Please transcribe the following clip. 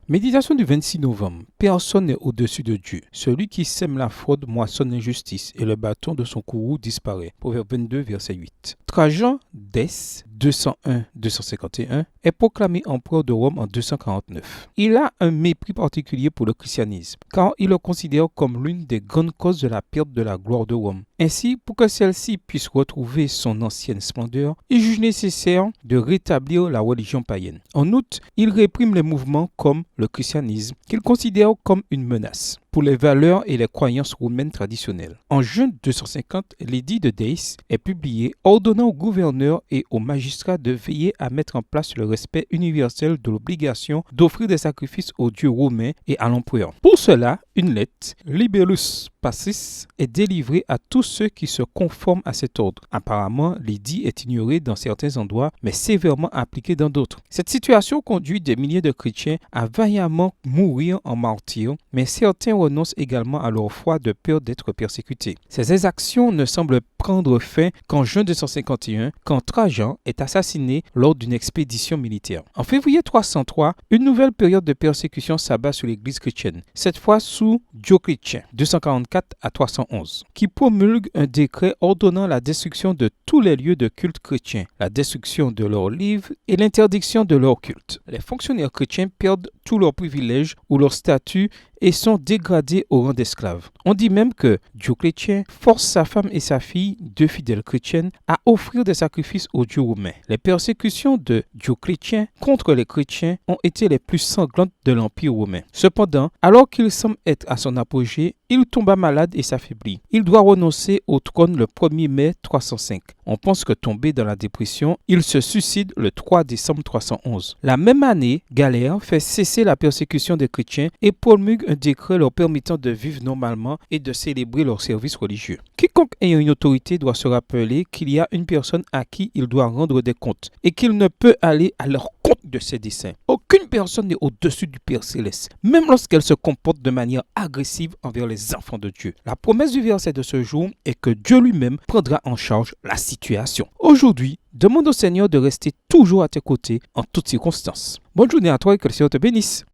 Méditation du 26 novembre. Personne n'est au-dessus de Dieu. Celui qui sème la fraude moissonne l'injustice et le bâton de son courroux disparaît. Proverbe 22, verset 8. Trajan d'Es 201-251 est proclamé empereur de Rome en 249. Il a un mépris particulier pour le christianisme, car il le considère comme l'une des grandes causes de la perte de la gloire de Rome. Ainsi, pour que celle-ci puisse retrouver son ancienne splendeur, il juge nécessaire de rétablir la religion païenne. En outre, il réprime les mouvements comme le christianisme, qu'il considère comme une menace pour les valeurs et les croyances romaines traditionnelles. En juin 250, l'édit de Deiss est publié ordonnant aux gouverneurs et aux magistrats de veiller à mettre en place le respect universel de l'obligation d'offrir des sacrifices aux dieux romains et à l'empereur. Pour cela, une lettre, Libellus Pacis, est délivrée à tous ceux qui se conforment à cet ordre. Apparemment, l'édit est ignoré dans certains endroits, mais sévèrement appliqué dans d'autres. Cette situation conduit des milliers de chrétiens à vaillamment mourir en martyrs, mais certains renoncent également à leur foi de peur d'être persécutés. Ces exactions ne semblent prendre fin qu'en juin 251, quand Trajan est assassiné lors d'une expédition militaire. En février 303, une nouvelle période de persécution s'abat sur l'église chrétienne, cette fois sous Dioclétien, 244 à 311, qui promulgue un décret ordonnant la destruction de tous les lieux de culte chrétiens, la destruction de leurs livres et l'interdiction de leur culte. Les fonctionnaires chrétiens perdent tous leurs privilèges ou leur statut et sont dégradés au rang d'esclaves. On dit même que Dioclétien force sa femme et sa fille, deux fidèles chrétiennes, à offrir des sacrifices aux dieux romains. Les persécutions de Dioclétien contre les chrétiens ont été les plus sanglantes de l'Empire romain. Cependant, alors qu'il semble être à son apogée, il tomba malade et s'affaiblit. Il doit renoncer au trône le 1er mai 305. On pense que tombé dans la dépression, il se suicide le 3 décembre 311. La même année, Galère fait cesser la persécution des chrétiens et promulgue un décret leur permettant de vivre normalement et de célébrer leurs services religieux. Quiconque ayant une autorité doit se rappeler qu'il y a une personne à qui il doit rendre des comptes et qu'il ne peut aller à leur compte de ses desseins. Aucune personne n'est au-dessus du Père Céleste, même lorsqu'elle se comporte de manière agressive envers les enfants de Dieu. La promesse du verset de ce jour est que Dieu lui-même prendra en charge la situation. Aujourd'hui, demande au Seigneur de rester toujours à tes côtés en toutes circonstances. Bonne journée à toi et que le Seigneur te bénisse.